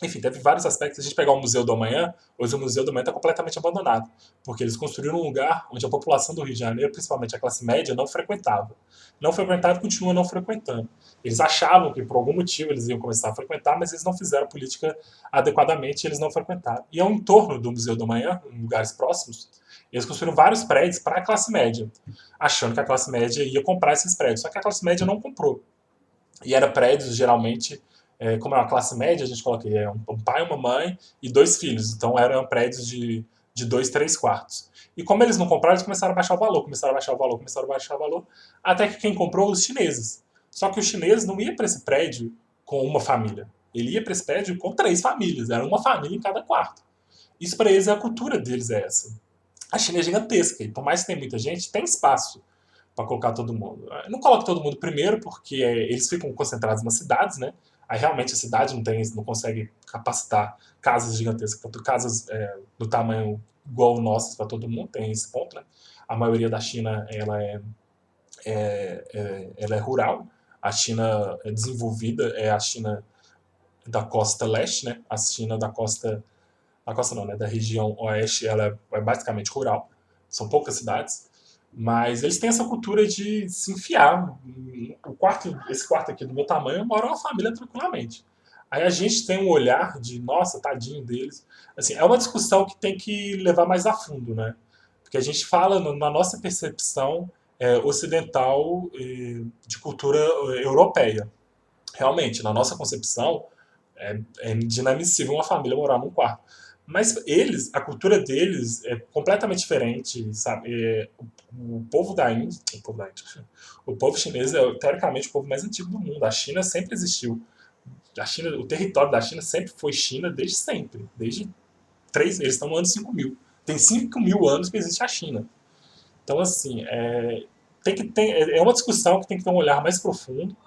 Enfim, teve vários aspectos. Se a gente pegar o Museu do Amanhã, hoje o Museu do Amanhã está completamente abandonado, porque eles construíram um lugar onde a população do Rio de Janeiro, principalmente a classe média, não frequentava. Não frequentava e continua não frequentando. Eles achavam que por algum motivo eles iam começar a frequentar, mas eles não fizeram a política adequadamente e eles não frequentaram. E ao entorno do Museu do Amanhã, em lugares próximos, eles construíram vários prédios para a classe média, achando que a classe média ia comprar esses prédios. Só que a classe média não comprou. E eram prédios, geralmente, como é uma classe média, a gente coloca aí, um pai, uma mãe e dois filhos. Então eram prédios de dois, três quartos. E como eles não compraram, eles começaram a baixar o valor, começaram a baixar o valor, começaram a baixar o valor, até que quem comprou, os chineses. Só que o chinês não ia para esse prédio com uma família. Ele ia para esse prédio com três famílias. Era uma família em cada quarto. Isso para eles é a cultura deles, é essa. A China é gigantesca e por mais que tenha muita gente, tem espaço para colocar todo mundo. Não coloca todo mundo primeiro porque eles ficam concentrados nas cidades, né? Aí realmente a cidade não consegue capacitar casas gigantescas, casas do tamanho igual o nosso para todo mundo, tem esse ponto, né? A maioria da China ela é rural, a China é desenvolvida é a China da costa leste, né? A China da costa não, né? Da região oeste, ela é basicamente rural, são poucas cidades. Mas eles têm essa cultura de se enfiar. Esse quarto aqui do meu tamanho mora uma família tranquilamente. Aí a gente tem um olhar de, nossa, tadinho deles. Assim, é uma discussão que tem que levar mais a fundo, né? Porque a gente fala na nossa percepção ocidental de cultura europeia. Realmente, na nossa concepção, é inadmissível uma família morar num quarto. Mas eles, a cultura deles é completamente diferente, sabe? O povo da Índia, o povo chinês é teoricamente o povo mais antigo do mundo. A China sempre existiu. A China, o território da China sempre foi China desde sempre, eles estão no ano 5.000. Tem 5.000 anos que existe a China. Então assim, é uma discussão que tem que ter um olhar mais profundo.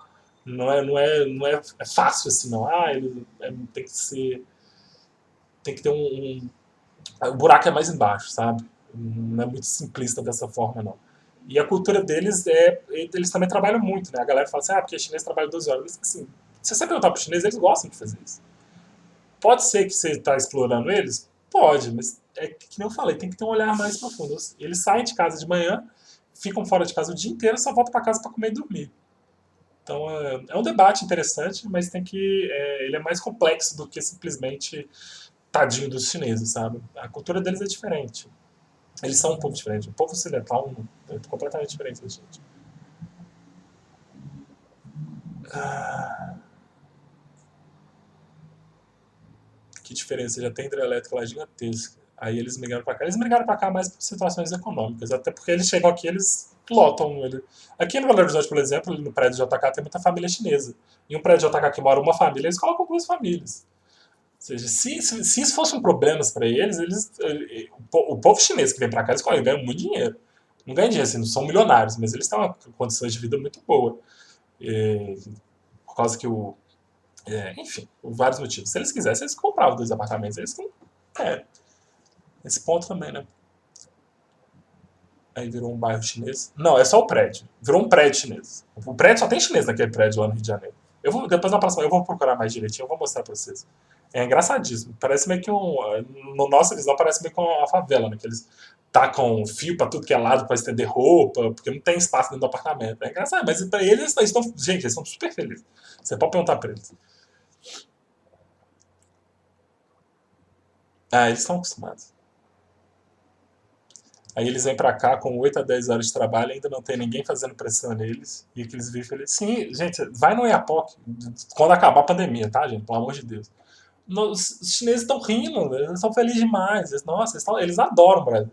Não é fácil assim, não. Tem que ter o buraco é mais embaixo, sabe? Não é muito simplista dessa forma, não. E a cultura deles eles também trabalham muito, né? A galera fala assim, porque chinês trabalha 12 horas. Mas, assim, se você perguntar para os chineses, eles gostam de fazer isso. Pode ser que você está explorando eles? Pode, mas é que nem eu falei, tem que ter um olhar mais profundo. Eles saem de casa de manhã, ficam fora de casa o dia inteiro e só voltam para casa para comer e dormir. Então é um debate interessante, mas ele é mais complexo do que simplesmente tadinho dos chineses, sabe? A cultura deles é diferente. Eles são um povo diferente. O povo ocidental é completamente diferente da gente. Que diferença? Já tem hidrelétrica lá gigantesca. Aí eles migraram para cá. Eles migraram para cá mais por situações econômicas. Até porque eles chegam aqui, eles lotam. Aqui no Belo Horizonte, por exemplo, no prédio de JK tem muita família chinesa. Em um prédio de JK que mora uma família, eles colocam duas famílias. Ou seja, se isso fosse um problema para o povo chinês que vem para cá, eles ganham muito dinheiro. Não ganham dinheiro, assim, não são milionários, mas eles têm uma condições de vida muito boa. Por causa que enfim, por vários motivos. Se eles quisessem, eles compravam dois apartamentos. Eles não. Esse ponto também, né? Aí virou um bairro chinês. Não, é só o prédio. Virou um prédio chinês. O prédio só tem chinês naquele prédio lá no Rio de Janeiro. Depois na próxima, eu vou procurar mais direitinho, eu vou mostrar pra vocês. É engraçadíssimo. Parece meio que no nossa visão, parece meio que uma favela, né? Que eles tacam fio pra tudo que é lado pra estender roupa, porque não tem espaço dentro do apartamento. É engraçado, mas pra eles estão. Gente, eles estão super felizes. Você pode perguntar pra eles. Eles estão acostumados. Aí eles vêm pra cá com 8 a 10 horas de trabalho e ainda não tem ninguém fazendo pressão neles. E que eles vivem felizes. Sim, gente, vai no Iapoc quando acabar a pandemia, tá, gente? Pelo amor de Deus. Os chineses estão rindo, né? Eles estão felizes demais. Nossa, eles adoram o Brasil.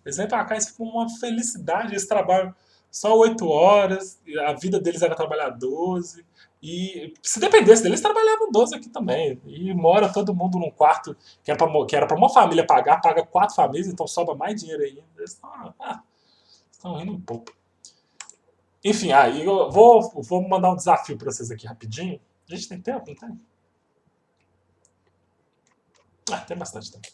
Eles vêm pra cá e ficam uma felicidade. Eles trabalham só 8 horas, a vida deles era trabalhar 12. E se dependesse deles, trabalhavam 12 aqui também. E mora todo mundo num quarto que era pra uma família pagar, paga 4 famílias, então sobra mais dinheiro ainda. Eles estão rindo um pouco. Enfim, aí eu vou mandar um desafio pra vocês aqui rapidinho. A gente tem tempo, não tem? Tem bastante tempo.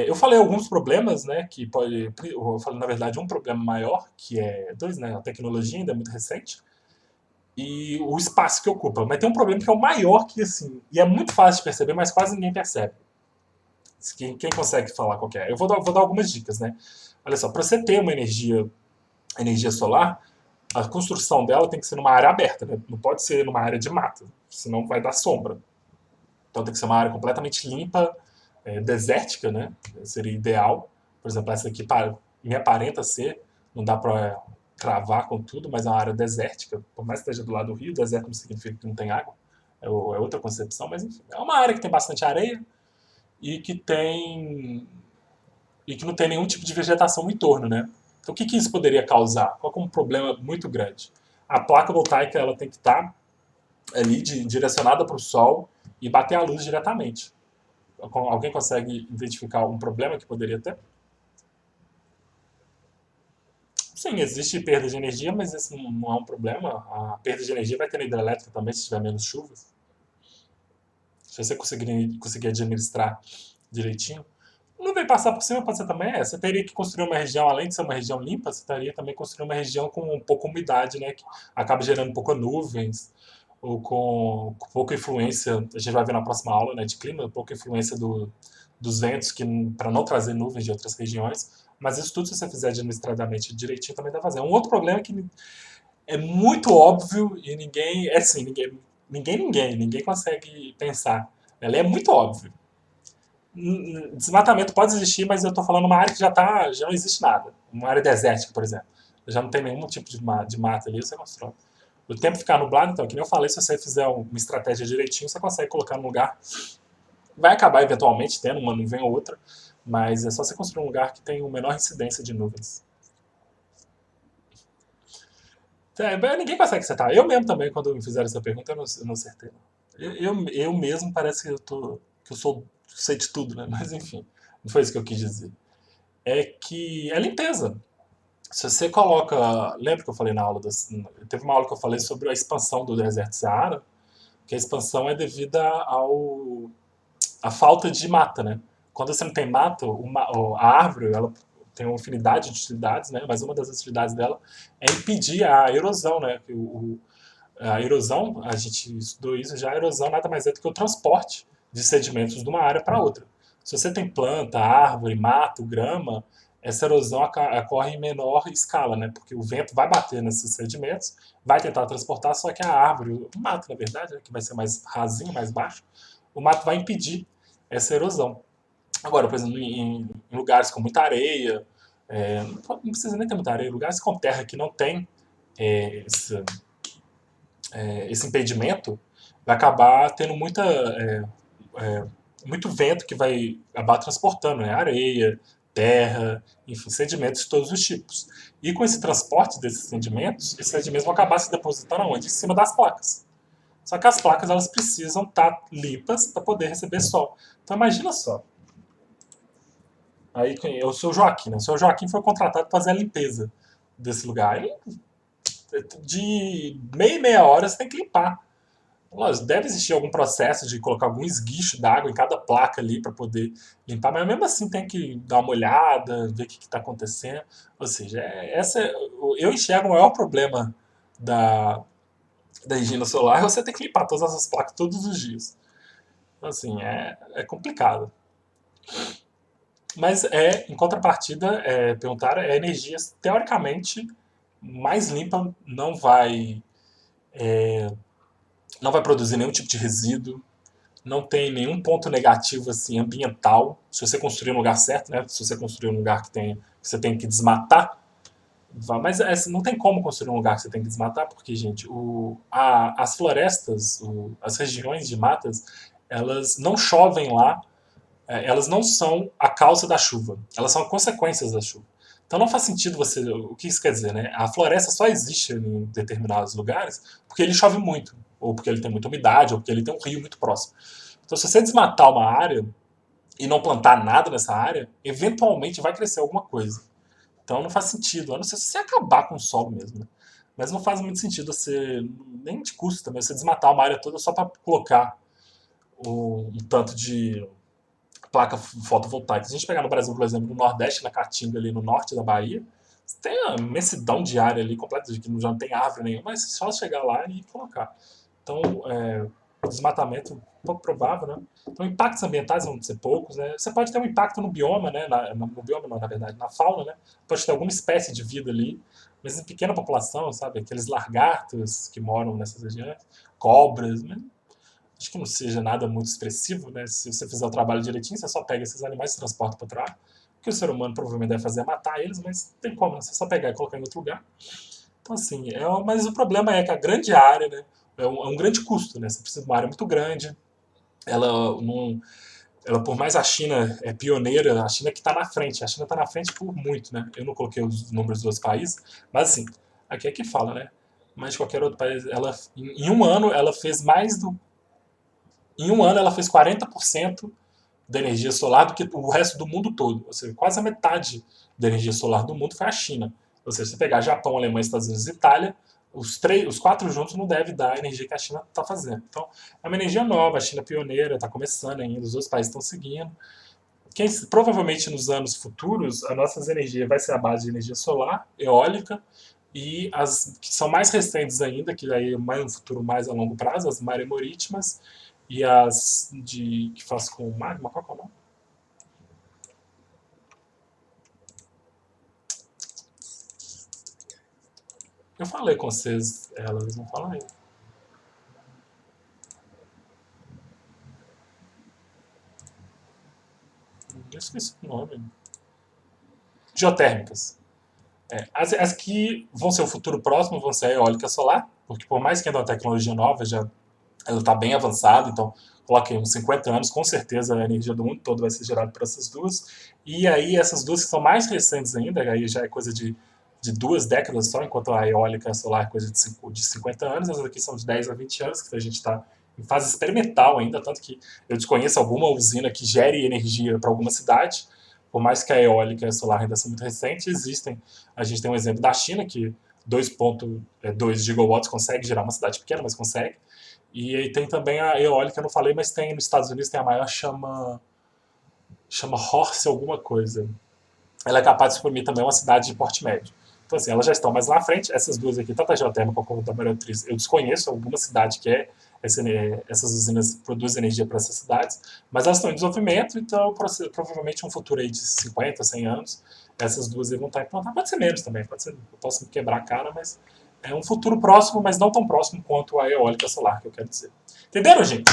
Eu falei alguns problemas, né, que pode... Eu falei, na verdade, um problema maior, que é dois, né, a tecnologia ainda é muito recente, e o espaço que ocupa. Mas tem um problema que é o maior, que assim, e é muito fácil de perceber, mas quase ninguém percebe. Quem consegue falar qual que é? Eu vou dar algumas dicas, né? Olha só, para você ter uma energia solar, a construção dela tem que ser numa área aberta, né? Não pode ser numa área de mata, senão vai dar sombra. Então tem que ser uma área completamente limpa, desértica, né? Seria ideal. Por exemplo, essa aqui me aparenta ser, não dá para cravar com tudo, mas é uma área desértica. Por mais que esteja do lado do rio, deserto não significa que não tem água. É outra concepção, mas enfim. É uma área que tem bastante areia e que tem e que não tem nenhum tipo de vegetação no entorno, né? Então o que, que isso poderia causar? Qual é um problema muito grande? A placa voltaica ela tem que estar ali direcionada para o sol e bater a luz diretamente. Alguém consegue identificar um problema que poderia ter? Sim, existe perda de energia, mas esse não é um problema. A perda de energia vai ter na hidrelétrica também se tiver menos chuvas. Se você conseguir administrar direitinho. Não vem passar por cima, pode ser também. Você teria que construir uma região, além de ser uma região limpa, você teria também construir uma região com um pouco umidade, né? Que acaba gerando pouca nuvens, ou com pouca influência. A gente vai ver na próxima aula, né, de clima, pouca influência dos ventos, para não trazer nuvens de outras regiões. Mas isso tudo, se você fizer administradamente direitinho, também dá pra fazer. Um outro problema é que é muito óbvio e ninguém. É assim, ninguém consegue pensar. Ela é muito óbvio. Desmatamento pode existir, mas eu estou falando uma área que já não existe nada. Uma área desértica, por exemplo. Já não tem nenhum tipo de mata ali, você constrói. O tempo ficar nublado, então, que nem eu falei, se você fizer uma estratégia direitinho, você consegue colocar num lugar. Vai acabar eventualmente tendo uma nuvem ou outra, mas é só você construir um lugar que tem uma menor incidência de nuvens. Ninguém consegue acertar. Eu mesmo também, quando me fizeram essa pergunta, eu não acertei. Eu mesmo parece que eu sei de tudo, né? Mas enfim, não foi isso que eu quis dizer. É que é limpeza. Se você coloca. Lembra que eu falei na aula teve uma aula que eu falei sobre a expansão do deserto do Saara, que a expansão é devida à falta de mata, né? Quando você não tem mata, a árvore ela tem uma infinidade de utilidades, né? Mas uma das utilidades dela é impedir a erosão, né? A erosão, a gente estudou isso já, a erosão nada mais é do que o transporte de sedimentos de uma área para outra. Se você tem planta, árvore, mato, grama, essa erosão ocorre em menor escala, né? Porque o vento vai bater nesses sedimentos, vai tentar transportar, só que a árvore, o mato, na verdade, né, que vai ser mais rasinho, mais baixo, o mato vai impedir essa erosão. Agora, por exemplo, em lugares com muita areia, não precisa nem ter muita areia, lugares com terra que não tem esse, esse impedimento, vai acabar tendo muito vento que vai acabar transportando, né? Areia, terra, enfim, sedimentos de todos os tipos. E com esse transporte desses sedimentos, esses sedimentos vão acabar se depositando onde? Em cima das placas. Só que as placas elas precisam estar limpas para poder receber sol. Então imagina só. Aí eu sou o Joaquim, né? O seu Joaquim foi contratado para fazer a limpeza desse lugar. E de meia e meia hora você tem que limpar. Lógico, deve existir algum processo de colocar algum esguicho d'água em cada placa ali para poder limpar, mas mesmo assim tem que dar uma olhada, ver o que está acontecendo. Ou seja, eu enxergo o maior problema da, da higiene solar é você ter que limpar todas essas placas todos os dias. Então, assim, é complicado. Mas em contrapartida, perguntaram, a energia teoricamente mais limpa não vai produzir nenhum tipo de resíduo, não tem nenhum ponto negativo assim ambiental. Se você construir no lugar certo, né? Se você construir um lugar que você tem que desmatar, mas não tem como construir um lugar que você tem que desmatar, porque, gente, as florestas, as regiões de matas, elas não chovem lá, elas não são a causa da chuva, elas são consequências da chuva. Então não faz sentido você. O que isso quer dizer, né? A floresta só existe em determinados lugares porque ele chove muito, ou porque ele tem muita umidade, ou porque ele tem um rio muito próximo. Então, se você desmatar uma área e não plantar nada nessa área, eventualmente vai crescer alguma coisa. Então não faz sentido, a não ser se você acabar com o solo mesmo, né? Mas não faz muito sentido você, nem de custo também, você desmatar uma área toda só para colocar um tanto de placa fotovoltaica. Se a gente pegar no Brasil, por exemplo, no Nordeste, na Caatinga, ali no norte da Bahia, você tem uma imensidão de área ali completa, que já não tem árvore nenhuma, mas é só chegar lá e colocar. Então, o desmatamento é pouco provável, né? Então, impactos ambientais vão ser poucos, né? Você pode ter um impacto no bioma, né? No bioma não, na verdade, na fauna, né? Pode ter alguma espécie de vida ali, mas em pequena população, sabe? Aqueles lagartos que moram nessas regiões, cobras, né? Acho que não seja nada muito expressivo, né? Se você fizer o trabalho direitinho, você só pega esses animais e transporta para trás. O que o ser humano provavelmente deve fazer é matar eles, mas não tem como, né? Você só pegar e colocar em outro lugar. Então, assim, mas o problema é que a grande área, né? É um grande custo, né? Você precisa de uma área muito grande. Ela, não, ela, por mais a China é pioneira, a China que está na frente. A China está na frente por muito, né? Eu não coloquei os números dos outros países, mas assim, aqui é que fala, né? Mas de qualquer outro país, em um ano, ela fez mais do em um ano ela fez 40% da energia solar do que o resto do mundo todo. Ou seja, quase a metade da energia solar do mundo foi a China. Ou seja, se você pegar Japão, Alemanha, Estados Unidos e Itália, os quatro juntos não devem dar a energia que a China está fazendo. Então, é uma energia nova, a China é pioneira, está começando ainda, os outros países estão seguindo. Provavelmente nos anos futuros, a nossa energia vai ser a base de energia solar, eólica, e as que são mais recentes ainda, que aí é um futuro mais a longo prazo, as maremorítimas, e as que faz com magma, qual que é o nome? Eu falei com vocês, elas não falam aí. Eu esqueci o nome. Geotérmicas. As que vão ser o futuro próximo vão ser a eólica solar, porque por mais que ainda é uma tecnologia nova, ela está bem avançada, então coloquei uns 50 anos, com certeza a energia do mundo todo vai ser gerada por essas duas. E aí essas duas que são mais recentes ainda, aí já é coisa de 2 décadas só, enquanto a eólica solar é coisa de 50 anos, essas aqui são de 10 a 20 anos, que a gente está em fase experimental ainda, tanto que eu desconheço alguma usina que gere energia para alguma cidade, por mais que a eólica e a solar ainda são muito recentes, existem. A gente tem um exemplo da China, que 2,2 gigawatts consegue gerar uma cidade pequena, mas consegue. E aí tem também a eólica, eu não falei, mas tem nos Estados Unidos tem a maior, chama Horse alguma coisa. Ela é capaz de suprimir também uma cidade de porte médio. Então, assim, elas já estão mais lá à frente. Essas duas aqui, tanto a geotérmica como a mareotriz, eu desconheço alguma cidade que essas usinas produzem energia para essas cidades, mas elas estão em desenvolvimento, então provavelmente um futuro aí de 50, 100 anos, essas duas aí vão estar implantadas. Pode ser menos também, pode ser, eu posso me quebrar a cara, mas é um futuro próximo, mas não tão próximo quanto a eólica solar, que eu quero dizer. Entenderam, gente?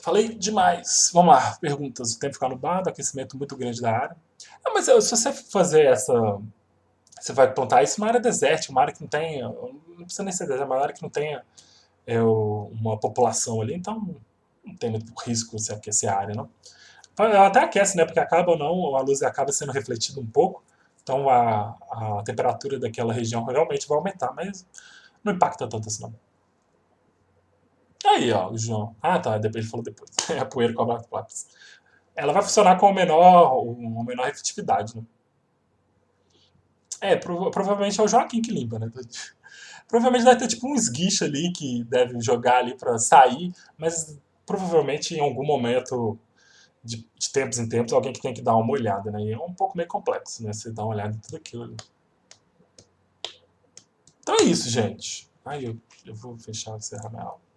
Falei demais. Vamos lá, perguntas. O tempo ficar nublado, aquecimento muito grande da área. Ah, mas se você fazer essa. Você vai plantar isso numa área desértica, uma área que não tenha. Não precisa nem ser deserto, uma área que não tenha uma população ali, então não tem muito risco você aquecer a área, não. Ela até aquece, né? Porque acaba ou não, a luz acaba sendo refletida um pouco, então a temperatura daquela região realmente vai aumentar, mas não impacta tanto assim, não. Aí, ó, o João. Ah, tá, depois ele falou depois. É a poeira com a lápis. Ela vai funcionar com uma menor efetividade, né? Provavelmente é o Joaquim que limpa, né? Provavelmente vai ter tipo um esguicho ali que deve jogar ali pra sair, mas provavelmente em algum momento, de tempos em tempos, alguém que tem que dar uma olhada, né? E é um pouco meio complexo, né? Você dá uma olhada em tudo aquilo ali. Então é isso, gente. Aí eu vou fechar, encerrar minha aula.